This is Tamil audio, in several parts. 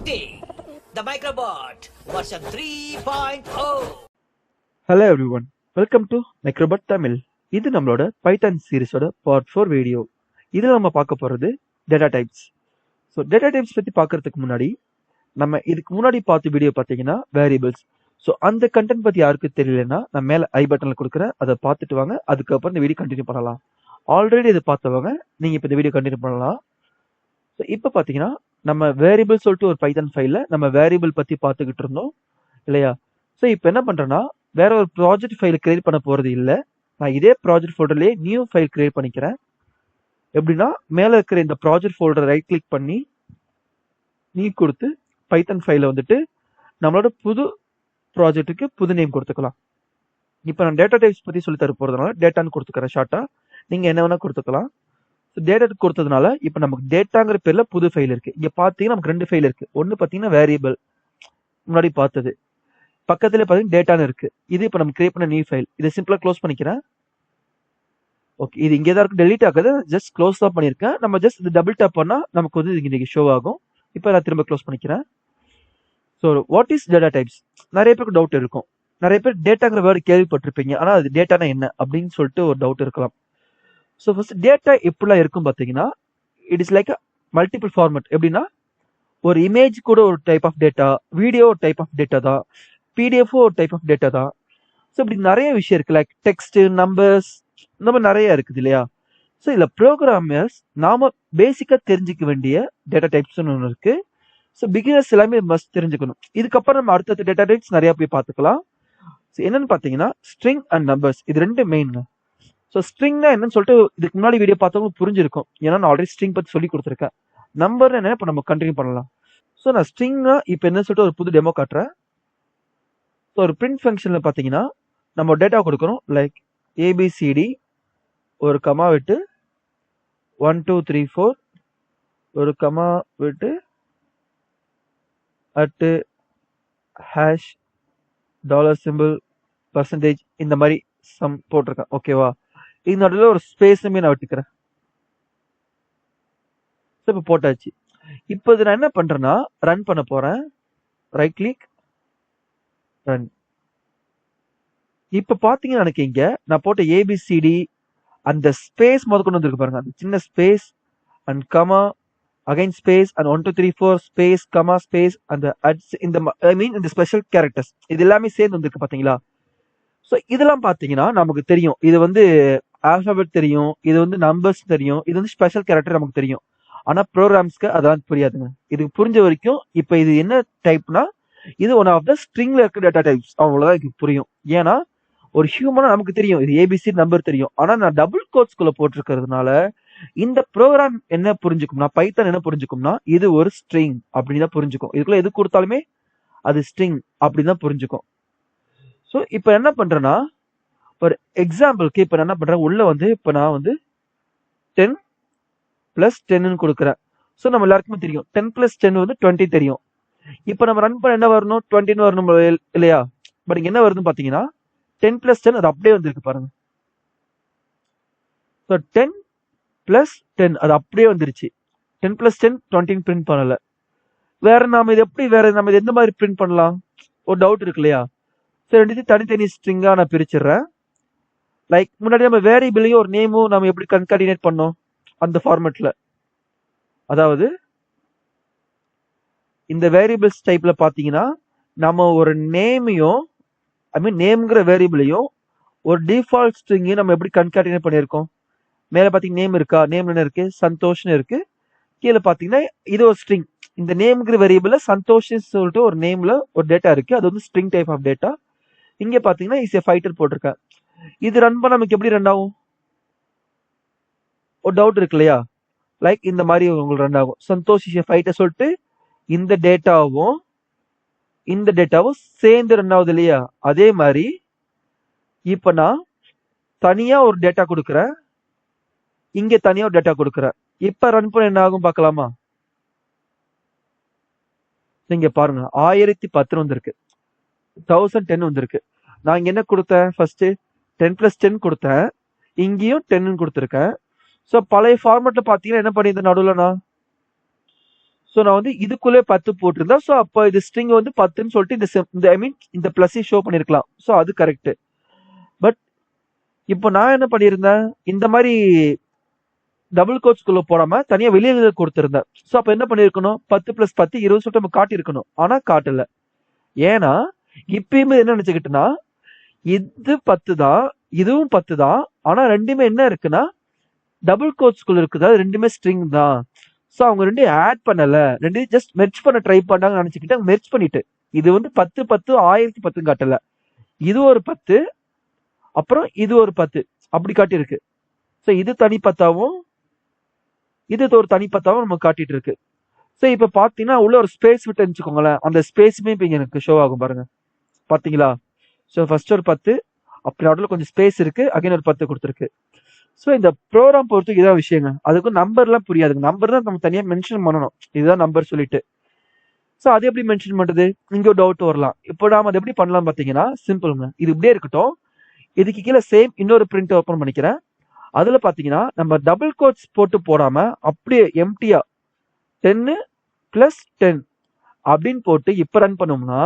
Presenting the Microbot version 3.0. Hello everyone, welcome to Microbot Tamil. இது நம்மளோட பைத்தான் சீரிஸோட பார்ட் 4 வீடியோ. இதில் நம்ம பார்க்க போகிறது data types. So data types பற்றி பார்க்கறதுக்கு முன்னாடி நம்ம இதுக்கு முன்னாடி பார்த்த வீடியோ பார்த்தீங்கன்னா வேரியபிள்ஸ். ஸோ அந்த கண்டென்ட் பற்றி யாருக்கு தெரியலன்னா நான் மேலே ஐ பட்டனில் கொடுக்குறேன், அதை பார்த்துட்டு வாங்க. அதுக்கப்புறம் இந்த வீடியோ கண்டினியூ பண்ணலாம். ஆல்ரெடி இது பார்த்தவங்க நீங்கள் இப்போ இந்த வீடியோ கண்டினியூ பண்ணலாம். ஸோ இப்போ பார்த்தீங்கன்னா நம்ம வேரியபிள் சொல்லிட்டு ஒரு பைத்தான் ஃபைலில் நம்ம வேரியபிள் பற்றி பார்த்துக்கிட்டு இருந்தோம் இல்லையா? ஸோ இப்போ என்ன பண்ணுறேன்னா வேற ஒரு ப்ராஜெக்ட் ஃபைல் கிரியேட் பண்ண போகிறது இல்லை. நான் இதே ப்ராஜெக்ட் ஃபோல்டர்லேயே நியூ ஃபைல் கிரியேட் பண்ணிக்கிறேன். எப்படின்னா மேலே இருக்கிற இந்த ப்ராஜெக்ட் ஃபோல்டரை ரைட் கிளிக் பண்ணி நீ கொடுத்து பைத்தான் ஃபைலை வந்துட்டு நம்மளோட புது ப்ராஜெக்ட்டுக்கு புது நேம் கொடுத்துக்கலாம். இப்போ நான் டேட்டா டைப்ஸ் பற்றி சொல்லி தர போகிறதுனால டேட்டான்னு கொடுத்துக்கிறேன் ஷார்ட்டாக. நீங்கள் என்ன வேணால் கொடுத்துக்கலாம். ஸோ டேட்டா கொடுத்ததுனால இப்போ நமக்கு டேட்டாங்கிற பேரில் புது ஃபைல் இருக்குது. இங்கே பார்த்தீங்கன்னா நமக்கு ரெண்டு ஃபைல் இருக்குது. ஒன்று பார்த்தீங்கன்னா வேரியபிள் முன்னாடி பார்த்தது, பக்கத்துல பார்த்தீங்கன்னா டேட்டான்னு இருக்குது. இது இப்போ நம்ம கிரியேட் பண்ண நியூ ஃபைல். இதை சிம்பிளாக க்ளோஸ் பண்ணிக்கிறேன். ஓகே, இது இங்கே தான் இருக்கு, டெலிட் ஆகுது, ஜஸ்ட் க்ளோஸ் தான் பண்ணியிருக்கேன். நம்ம ஜஸ்ட் இது டபுள் டேப் பண்ணால் நமக்கு வந்து இங்கே ஷோ ஆகும். இப்போ நான் திரும்ப க்ளோஸ் பண்ணிக்கிறேன். So what is data types? நிறைய பேருக்கு டவுட் இருக்கும். நிறைய பேர் டேட்டாங்கிற வேர்டு கேள்விப்பட்டிருப்பீங்க, ஆனால் அது டேட்டானா என்ன அப்படின்னு சொல்லிட்டு ஒரு டவுட் இருக்கலாம். ஸோ ஃபர்ஸ்ட் டேட்டா எப்படிலாம் இருக்கும் பார்த்தீங்கன்னா, it is like multiple format. எப்படின்னா ஒரு இமேஜ் கூட ஒரு டைப் ஆஃப் டேட்டா, வீடியோ ஒரு டைப் ஆஃப் டேட்டா தான், பிடிஎஃபோ ஒரு டைப் ஆஃப் டேட்டா தான். ஸோ இப்படி நிறைய விஷயம் இருக்கு, லைக் டெக்ஸ்ட், நம்பர்ஸ், இந்த மாதிரி நிறைய இருக்குது இல்லையா? ஸோ இதில் ப்ரோக்ராமர்ஸ் நாம பேசிக்காக தெரிஞ்சிக்க வேண்டிய டேட்டா டைப்ஸ்னு ஒன்று இருக்கு. ஸோ பிகினர்ஸ் எல்லாமே மஸ்ட் தெரிஞ்சுக்கணும். இதுக்கப்புறம் நம்ம அடுத்தடுத்த டேட்டா டைப்ஸ் நிறைய போய் பார்த்துக்கலாம். ஸோ என்னன்னு பார்த்தீங்கன்னா ஸ்ட்ரிங் அண்ட் நம்பர்ஸ், இது ரெண்டு மெயின்ங்க. ஸோ ஸ்ட்ரிங்னா என்னன்னு சொல்லிட்டு இதுக்கு முன்னாடி வீடியோ பார்த்தவங்க புரிஞ்சிருக்கும், ஏன்னா நான் ஆல்ரெடி ஸ்ட்ரிங் பற்றி சொல்லி கொடுத்துருக்கேன். நம்பர் என்ன இப்போ நம்ம கண்டினியூ பண்ணலாம். ஸோ நான் ஸ்ட்ரிங்னா இப்போ என்ன சொல்லிட்டு ஒரு புது டெமோ காட்டுறேன். ஸோ ஒரு பிரிண்ட் ஃபங்க்ஷனில் பார்த்தீங்கன்னா நம்ம டேட்டா கொடுக்குறோம், லைக் ஏபிசிடி ஒரு கமா விட்டு 1 2 3 4 ஒரு கமா விட்டு at hash dollar simple percentage இந்த மாதிரி சம் போட்டிருக்கேன். ஓகேவா? இது நடுவில் ஒரு ஸ்பேஸுமே நான் விட்டுக்கிறேன். ஸோ இப்போ போட்டாச்சு. இப்போ இது நான் என்ன பண்ணுறேன்னா ரன் பண்ண போகிறேன். Right click, run. இப்போ பார்த்தீங்கன்னா எனக்கு இங்கே நான் போட்ட ஏபிசிடி அந்த ஸ்பேஸ் முத கொண்டு வந்துருக்கு பாருங்க, அந்த சின்ன space and comma again space and 1 2 3 4 space comma space அந்த இந்த ஐ மீன் இந்த ஸ்பெஷல் கேரக்டர்ஸ் இது எல்லாமே சேர்ந்து வந்திருக்கு பார்த்தீங்களா? ஸோ இதெல்லாம் பார்த்தீங்கன்னா நமக்கு தெரியும், இது வந்து ஆல்ஃபாபெட் தெரியும், இது வந்து நம்பர்ஸ் தெரியும், இது வந்து ஸ்பெஷல் கேரக்டர் நமக்கு தெரியும். ஆனால் ப்ரோக்ராம்ஸ்க்கு அதெல்லாம் புரியாதுங்க. இதுக்கு புரிஞ்ச வரைக்கும் இப்போ இது என்ன டைப்னா இது ஒன் ஆஃப் த ஸ்ட்ரிங்ல இருக்க டேட்டா டைப்ஸ், அவ்வளோதான் இதுக்கு புரியும். ஏன்னா ஒரு ஹியூமனா நமக்கு தெரியும் இது ஏபிசி நம்பர் தெரியும், ஆனால் நான் டபுள் கோட்ஸ்குள்ள போட்டிருக்கிறதுனால இந்த ப்ரோக்ராம் என்ன புரிஞ்சுக்கும்னா, பைத்தான் என்ன புரிஞ்சுக்கும்னா இது ஒரு ஸ்ட்ரிங் அப்படின்னு தான் புரிஞ்சுக்கும். இதுக்குள்ள எது கொடுத்தாலுமே அது ஸ்ட்ரிங் அப்படின்னு தான் புரிஞ்சுக்கும். ஸோ இப்போ என்ன பண்றேன்னா ஒரு எக்ஸாம்பிளுக்கு இப்போ நான் என்ன பண்றேன், உள்ள வந்து இப்போ நான் வந்து 10 + 10 கொடுக்குறேன். ஸோ நம்ம எல்லாருக்குமே தெரியும் 10 + 10 வந்து 20 தெரியும். இப்போ நம்ம ரன் பண்ண என்ன வரணும், 20 வரணும் இல்லையா? பட் இங்க என்ன வருதுன்னு பார்த்தீங்கன்னா 10 + 10 அது அப்படியே வந்திருக்கு பாருங்க. ஸோ 10 + 10 அது அப்படியே வந்துருச்சு. 10 + 10 20 பிரிண்ட் பண்ணல. வேற நாம இது எப்படி நம்ம இது எந்த மாதிரி பிரிண்ட் பண்ணலாம் ஒரு டவுட் இருக்கு இல்லையா? சரி, ரெண்டுத்தையும் தனித்தனி ஸ்ட்ரிங்கா நான் பிரிச்சிடுறேன். லைக் முன்னாடி நம்ம வேரியபிளையும் ஒரு நேமும் நம்ம எப்படி கன்கார்டினேட் பண்ணோம் அந்த ஃபார்மேட்ல, அதாவது இந்த வேரியபிள்ஸ் டைப்ல பாத்தீங்கன்னா நம்ம ஒரு நேமையும் ஐ மீன் நேம்ங்கிற வேரியபிளையும் ஒரு டிஃபால்ட் ஸ்ட்ரிங்கையும் நம்ம எப்படி கன்கார்டினேட் பண்ணியிருக்கோம். மேலே பார்த்தீங்கன்னா நேம் இருக்கா, நேம் என்ன இருக்கு, சந்தோஷ்னு இருக்கு. கீழே பார்த்தீங்கன்னா இது ஒரு ஸ்ட்ரிங். இந்த நேம்ங்கிற வேரியபிள்ல சந்தோஷ்னு சொல்லிட்டு ஒரு நேம்ல ஒரு டேட்டா இருக்கு, அது வந்து ஸ்ட்ரிங் டைப் ஆஃப் டேட்டா. இங்க பாத்தீங்கன்னா இஸ் எ ஃபைட்டர் போட்டிருக்கேன். இது ரன் பண்ண நமக்கு எப்படி ரன் ஆகும் ஒரு டவுட் இருக்கு இல்லையா? லைக் இந்த மாதிரி உங்களுக்கு ரன் ஆகும், சந்தோஷ் இஸ் எ ஃபைட்டர் சொல்லிட்டு இந்த டேட்டாவும் சேர்ந்து ரன் ஆகுது இல்லையா? அதே மாதிரி இப்ப நான் தனியா ஒரு டேட்டா கொடுக்குறேன், இங்க தனியா ஒரு டேட்டா கொடுக்குறேன். இப்ப ரன் பண்ண என்ன ஆகும் பார்க்கலாமா? நீங்க பாருங்க 1010 வந்திருக்கு, 1010 வந்திருக்கு. நான் இங்க என்ன கொடுத்தேன், ஃபர்ஸ்ட் 10 + 10 கொடுத்தேன், இங்கேயும் 10 கொடுத்துருக்கேன். ஸோ பழைய ஃபார்மேட்ல பாத்தீங்கன்னா என்ன பண்ணியிருந்தேன் நடுவில் நான் ஸோ நான் வந்து இதுக்குள்ளே 10 போட்டிருந்தேன். ஸோ அப்போ இது ஸ்ட்ரிங் வந்து 10ன்னு சொல்லிட்டு இந்த ஐ மீன் இந்த பிளஸ் ஷோ பண்ணியிருக்கலாம். ஸோ அது கரெக்ட். பட் இப்போ நான் என்ன பண்ணியிருந்தேன், இந்த மாதிரி டபுள் கோட்ஸ்குள்ள போடாம தனியா வெளியே கொடுத்திருந்தேன். ஸோ அப்போ என்ன பண்ணிருக்கணும், 10 + 10 20 சொல்லிட்டு நம்ம காட்டியிருக்கணும். ஆனா காட்டல. ஏன்னா இப்பயுமே என்ன நினைச்சுக்கிட்டுனா, இது 10 தான், இதுவும் 10 தான். ஆனா ரெண்டுமே என்ன இருக்குன்னா டபுள் கோட்ஸ்குள்ள இருக்குது, அது ரெண்டுமே ஸ்ட்ரிங் தான். ஸோ அவங்க ரெண்டையும் ஆட் பண்ணல, ரெண்டையும் ஜஸ்ட் மெர்ஜ் பண்ண ட்ரை பண்ணாங்கன்னு நினைச்சுக்கிட்டு மெர்ஜ் பண்ணிட்டு இது வந்து 10 10 1010 காட்டல, இது ஒரு 10 அப்புறம் இது ஒரு 10 அப்படி காட்டியிருக்கு. ஸோ இது தனி 10ஆவும் இது ஒரு தனி 10ஆவும் நம்ம காட்டிட்டு இருக்கு. ஸோ இப்போ பார்த்தீங்கன்னா உள்ள ஒரு ஸ்பேஸ் விட்டு வச்சுக்கோங்களேன், அந்த ஸ்பேஸுமே இப்போ எனக்கு ஷோ ஆகும் பாருங்க. பார்த்தீங்களா? ஸோ ஃபர்ஸ்ட் ஒரு 10, அப்படி நடுவில் கொஞ்சம் ஸ்பேஸ் இருக்கு, அகைன் ஒரு 10 கொடுத்துருக்கு. ஸோ இந்த ப்ரோக்ராம் பொறுத்துக்கு இதான் விஷயங்க. அதுக்கும் நம்பர்லாம் புரியாதுங்க. நம்பர் தான் நம்ம தனியாக மென்ஷன் பண்ணணும், இதுதான் நம்பர் சொல்லிட்டு. ஸோ அது எப்படி மென்ஷன் பண்ணுறது, இங்கே ஒரு டவுட் வரலாம். இப்போ நாம அதை எப்படி பண்ணலாம் பார்த்தீங்கன்னா சிம்பிளுங்க. இது இப்படியே இருக்கட்டும், இதுக்கு கீழே சேம் இன்னொரு பிரிண்ட் ஓப்பன் பண்ணிக்கிறேன். அதுல பாத்தீங்கன்னா நம்ம டபுள் கோட்ஸ் போட்டு போடாம அப்படியே எம்டியா 10 + 10 அப்படின்னு போட்டு இப்ப ரன் பண்ணோம்னா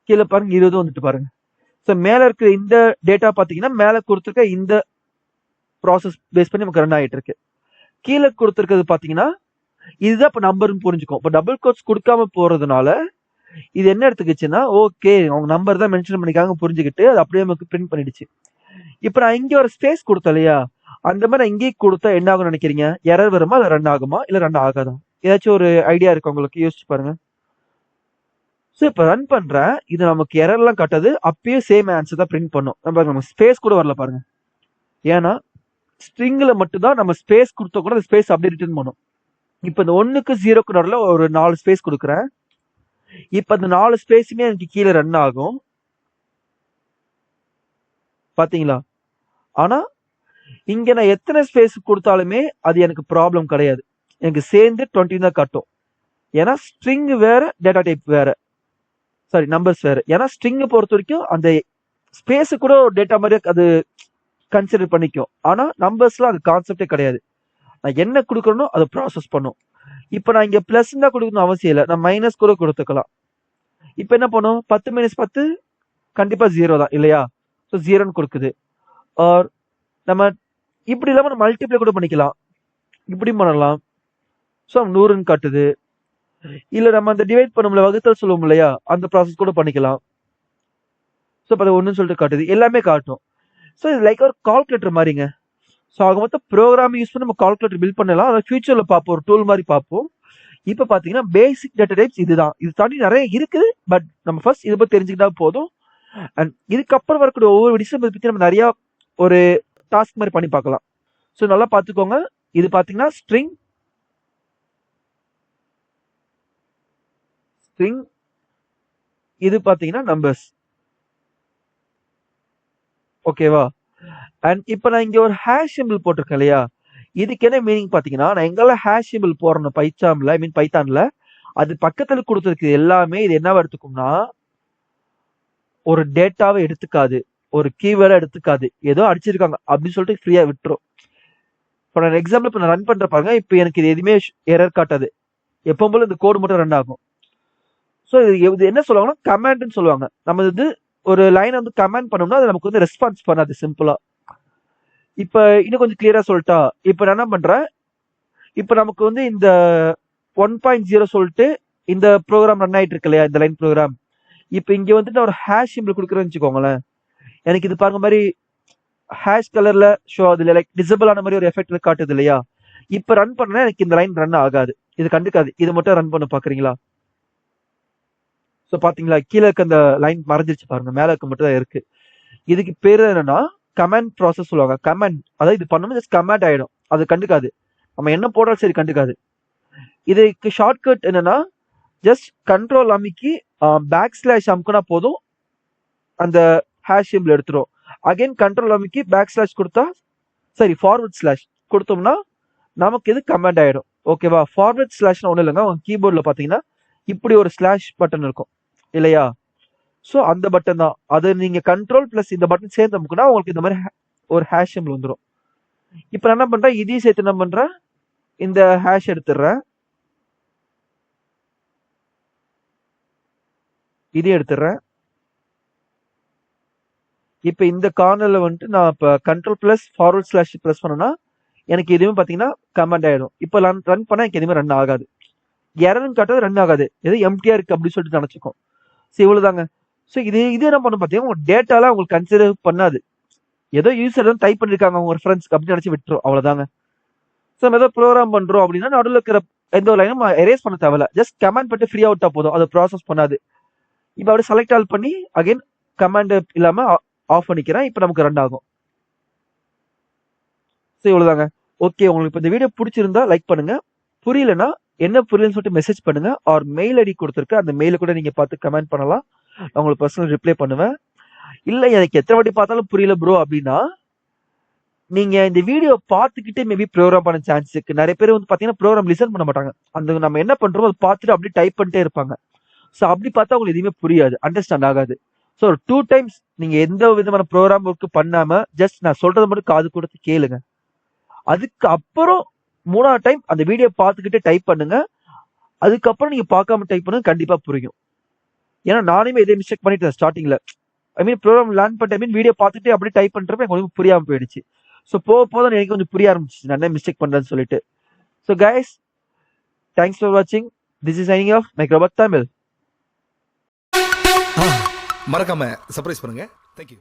கீழே பாருங்க 20 வந்துட்டு பாருங்க. ஸோ மேல இருக்கிற இந்த டேட்டா பாத்தீங்கன்னா மேல கொடுத்துருக்க இந்த ப்ராசஸ் பேஸ் பண்ணி நமக்கு ரன் ஆகிட்டு இருக்கு. கீழே கொடுத்துருக்கிறது பாத்தீங்கன்னா இதுதான் இப்ப நம்பர்னு புரிஞ்சுக்கும். இப்போ டபுள் கோட்ஸ் கொடுக்காம போறதுனால இது என்ன எடுத்துக்கிச்சுன்னா, ஓகே அவங்க நம்பர் தான் மென்ஷன் பண்ணிக்காங்க புரிஞ்சுக்கிட்டு அது அப்படியே நமக்கு பிரிண்ட் பண்ணிடுச்சு. இப்ப நான் இங்க ஒரு ஸ்பேஸ் கொடுத்தேன் இல்லையா, அந்த மாதிரி நான் இங்கேயே கொடுத்தா என்ன ஆகும்னு நினைக்கிறீங்க? எரர் வருமா, இல்ல ரன் ஆகுமா, இல்ல ரன் ஆகாதா? ஏதாச்சும் ஒரு ஐடியா இருக்கு உங்களுக்கு? யோசிச்சு பாருங்க. ஸோ இப்போ ரன் பண்றேன், இது நமக்கு எரர்லாம் காட்டாது, அப்பயே சேம் ஆன்சர் தான் பிரிண்ட் பண்ணும். நம்ம ஸ்பேஸ் கூட வரல பாருங்க. ஏன்னா ஸ்ட்ரிங்ல மட்டும் தான் நம்ம ஸ்பேஸ் கொடுத்தா கூட அந்த ஸ்பேஸ் அப்படியே ரிட்டர்ன் பண்ணும். இப்போ இந்த 1க்கு 0க்கு நடுவில் ஒரு 4 ஸ்பேஸ் கொடுக்குறேன். இப்போ அந்த 4 ஸ்பேஸுமே எனக்கு கீழே ரன் ஆகும், பாத்தீங்களா? ஆனா இங்க நான் எத்தனை ஸ்பேஸ் கொடுத்தாலுமே அது எனக்கு ப்ராப்ளம் கிடையாது, எனக்கு சேர்ந்து 20 தான் காட்டும். ஏன்னா ஸ்ட்ரிங் வேற, டேட்டா டைப் வேற, சாரி நம்பர்ஸ் வேற. ஏன்னா ஸ்ட்ரிங் பொறுத்த வரைக்கும் அந்த ஸ்பேஸ் கூட டேட்டா மாதிரி அது கன்சிடர் பண்ணிக்கும். ஆனா நம்பர்ஸ்லாம் அது கான்செப்டே கிடையாது. நான் என்ன கொடுக்கணும் அதை ப்ராசஸ் பண்ணும். இப்போ நான் இங்க பிளஸ் தான் கொடுக்கணும் அவசியம் இல்லை, நான் மைனஸ் கூட கொடுத்துக்கலாம். இப்போ என்ன பண்ணும், 10 - 10 கண்டிப்பா 0 தான் இல்லையா? ஸோ 0ன்னு கொடுக்குது. ஆர் நம்ம இப்படி இல்லாமல் மல்டிப்ளை கூட பண்ணிக்கலாம், இப்படி பண்ணலாம். ஸோ 100ன்னு காட்டுது. இல்லை நம்ம அந்த டிவைட் பண்ணும்ல, வகுத்தல் சொல்லுவோம் இல்லையா, அந்த ப்ராசஸ் கூட பண்ணிக்கலாம். ஸோ இப்போ 1ன்னு சொல்லிட்டு காட்டுது, எல்லாமே காட்டும். ஸோ இது லைக் ஒரு கால்குலேட்டர் மாதிரிங்க. ஸோ ஆக மொத்தம் ப்ரோக்ராம் யூஸ் பண்ணி நம்ம கால்குலேட்டர் பில்ட் பண்ணலாம். அதை ஃபியூச்சரில் பார்ப்போம், ஒரு டூல் மாதிரி பார்ப்போம். இப்போ பார்த்தீங்கன்னா பேசிக் டேட்டா டைப்ஸ் இதுதான். இது தாண்டி நிறைய இருக்குது, பட் நம்ம ஃபர்ஸ்ட் இதை பற்றி தெரிஞ்சுக்கிட்டா போதும். அண்ட் இதுக்கப்புறம் வரக்கூடிய ஒவ்வொரு விஷயம் பற்றி நம்ம நிறைய ஒரு டாஸ்க் மாதிரி பண்ணி பார்க்கலாம். ஸோ நல்லா பார்த்துக்கோங்க. இது பார்த்தீங்கன்னா ஸ்ட்ரிங், இது பார்த்தீங்கன்னா நம்பர்ஸ். ஓகேவா? அண்ட் இப்போ நான் இங்க ஒரு ஹேஷ் சிம்பிள் போட்டிருக்கேன் இல்லையா, இதுக்கு என்ன மீனிங் பார்த்தீங்கன்னா, நான் எங்கெல்லாம் ஹேஷ் சிம்பிள் போறேன் பைத்தான்ல, ஐ மீன் பைத்தான்ல, அது பக்கத்துல கொடுத்துருக்கு எல்லாமே இது என்னவா எடுத்துக்கும்னா, ஒரு டேட்டாவை எடுத்துக்காது, ஒரு கீவேர்டை எடுத்துக்காது, ஏதோ அடிச்சிருக்காங்க அப்படின்னு சொல்லிட்டு ஃப்ரீயா விட்டுரும். இப்போ நான் எக்ஸாம்பிள் இப்போ நான் ரன் பண்ற பாருங்க, இப்போ எனக்கு இது எதுவுமே எரர் காட்டாது, எப்பவும் போல இந்த கோடு மட்டும் ரன் ஆகும். ஸோ இது என்ன சொல்லுவாங்கன்னா கமாண்ட்னு சொல்லுவாங்க. நம்ம இது ஒரு லைன் வந்து கமாண்ட் பண்ணோம்னா அது நமக்கு வந்து ரெஸ்பான்ஸ் பண்ணாது சிம்பிளா. இப்போ இன்னும் கொஞ்சம் கிளியரா சொல்லிட்டா, இப்போ நான் என்ன பண்றேன், இப்போ நமக்கு வந்து இந்த 1.0 சொல்லிட்டு இந்த ப்ரோக்ராம் ரன் ஆயிட்டு இருக்கு இல்லையா, இந்த லைன் ப்ரோக்ராம். இப்போ இங்க வந்துட்டு நான் ஒரு ஹேஷ் சிம்பிள் கொடுக்குறேன்னு வச்சுக்கோங்களேன், எனக்கு இது பாருங்க மாதிரி ஹேஷ் கலர்ல ஷோ ஆகுது இல்லையா, லைக் டிசபிள் ஆன மாதிரி ஒரு எஃபெக்ட் காட்டுது இல்லையா. இப்போ ரன் பண்ணா எனக்கு இந்த லைன் ரன் ஆகாது, இது கண்டுக்காது. இது மட்டும் ரன் பண்ண பாக்குறீங்களா? ஸோ பாத்தீங்களா, கீழே இருக்க அந்த லைன் மறைஞ்சிருச்சு பாருங்க, மேல இருக்க மட்டும் தான் இருக்கு. இதுக்கு பேரு என்னன்னா கமாண்ட் ப்ராசஸ் சொல்லுவாங்க. கமாண்ட் அதாவது இது பண்ணும்போது ஜஸ்ட் கமாண்ட் ஆயிடும், அது கண்டுக்காது, நம்ம என்ன போடுறோம் சரி கண்டுக்காது. இதுக்கு ஷார்ட்கட் என்னன்னா ஜஸ்ட் கண்ட்ரோல் அமைக்கி பேக் ஸ்லாஷ் அமுக்குனா போதும், அந்த ஹேஷ் சிம்பிள் எடுத்துரும். அகைன் கண்ட்ரோல் அமைக்கி பேக் ஸ்லாஷ் கொடுத்தா, சரி ஃபார்வர்ட் ஸ்லாஷ் கொடுத்தோம்னா நமக்கு இது கமாண்ட் ஆயிடும். ஓகேவா? ஃபார்வர்ட் ஸ்லாஷ்னா ஒன்றும் இல்லைங்க, உங்க கீபோர்டில் பார்த்தீங்கன்னா இப்படி ஒரு ஸ்லாஷ் பட்டன் இருக்கும் இல்லையா, ஸோ அந்த பட்டன் தான். அது நீங்க கண்ட்ரோல் பிளஸ் இந்த பட்டன் சேர்ந்து அமுக்குனா உங்களுக்கு இந்த மாதிரி ஒரு ஹேஷ் சிம்பிள் வந்துடும். இப்போ நான் என்ன பண்றேன், இதையும் சேர்த்து என்ன பண்றேன், இந்த ஹேஷ் எடுத்துடுறேன். இதையும் எடுத்துடுறேன். இப்போ இந்த கார்னர்ல வந்துட்டு நான் இப்போ control plus forward slash press பண்ணேன்னா எனக்கு எதுவுமே பார்த்தீங்கன்னா கமெண்ட் ஆயிடும். இப்போ ரன் பண்ணால் எனக்கு எதுவுமே ரன் ஆகாது. எரர்னு காட்டாது, ரன் ஆகாது, எது எம்டியா இருக்கு அப்படின்னு சொல்லிட்டு நினச்சிக்கும். ஸோ இவ்வளோதாங்க. ஸோ இது என்ன பண்ண பார்த்தீங்கன்னா உங்க டேட்டாலாம் உங்களுக்கு கன்சிடர் பண்ணாது. ஏதோ யூசர் தான் டைப் பண்ணிருக்காங்க அவங்க ரெஃபரன்ஸ்க்கு அப்படின்னு நினச்சி விட்டுரும். அவ்வளோதாங்க. ஸோ நம்ம ஏதோ ப்ரோக்ராம் பண்ணுறோம் அப்படின்னா நடுவில் இருக்கிற எந்த ஒரு லைனும் எரேஸ் பண்ண தேவையில்ல. ஜஸ்ட் கமெண்ட் பண்ணிட்டு ஃப்ரீ அவுட்டா போதும், அதை ப்ராசஸ் பண்ணாது. இப்போ அப்படியே செலக்ட் ஆல் பண்ணி அகைன் கமாண்ட் இல்லாமல் ஆஃப் பண்ணிக்கிறேன். இப்போ நமக்கு ரன் ஆகும். ஸோ இவ்வளோதாங்க. ஓகே, உங்களுக்கு இப்போ இந்த வீடியோ பிடிச்சிருந்தா லைக் பண்ணுங்க. புரியலன்னா என்ன புரியலன்னு சொல்லிட்டு மெசேஜ் பண்ணுங்க. ஆர் மெயில் ஐடி கொடுத்துருக்கு, அந்த மெயில கூட நீங்க பார்த்து கமெண்ட் பண்ணலாம். நான் உங்களுக்கு பர்சனல் ரிப்ளை பண்ணுவேன். இல்லை எனக்கு எத்தனை வாட்டி பார்த்தாலும் புரியல ப்ரோ அப்படின்னா நீங்க இந்த வீடியோ பார்த்துக்கிட்டே மேபி ப்ரோக்ராம் பண்ண சான்ஸ் இருக்கு. நிறைய பேர் வந்து பாத்தீங்கன்னா ப்ரோக்ராம் லிசன் பண்ண மாட்டாங்க. அந்த நம்ம என்ன பண்றோமோ அதை பார்த்துட்டு அப்படியே டைப் பண்ணிட்டே இருப்பாங்க. ஸோ அப்படி பார்த்தா உங்களுக்கு எதுவுமே புரியாது, அண்டர்ஸ்டாண்ட் ஆகாது. ஸோ 2 டைம்ஸ் நீங்க எந்த விதமான ப்ரோக்ராம் ஒர்க்கு பண்ணாம ஜஸ்ட் நான் சொல்றதை மட்டும் காது கொடுத்து கேளுங்க. அதுக்கு அப்புறம் 3ஆவது டைம் அந்த வீடியோ பார்த்துக்கிட்டே டைப் பண்ணுங்க. அதுக்கப்புறம் நீங்க பார்க்காம டைப் பண்ணுங்க, கண்டிப்பா புரியும். ஏன்னா நானுமே இதே மிஸ்டேக் பண்ணிட்டேன் ஸ்டார்டிங்ல. ஐ மீன் ப்ரோக்ராம் லேர்ன் பண்ணிட்டு ஐ மீன் வீடியோ பார்த்துட்டு அப்படியே டைப் பண்றப்ப எனக்கு ஒன்றும் புரியாம போயிடுச்சு. ஸோ போக போக எனக்கு கொஞ்சம் புரிய ஆரம்பிச்சு நான் என்ன மிஸ்டேக் பண்றேன்னு சொல்லிட்டு. ஸோ கைஸ், தேங்க்ஸ் ஃபார் வாட்சிங். This is signing off Microbat Tamil. மறக்காம சர்ப்ரைஸ் பண்ணுங்க. தேங்க்யூ.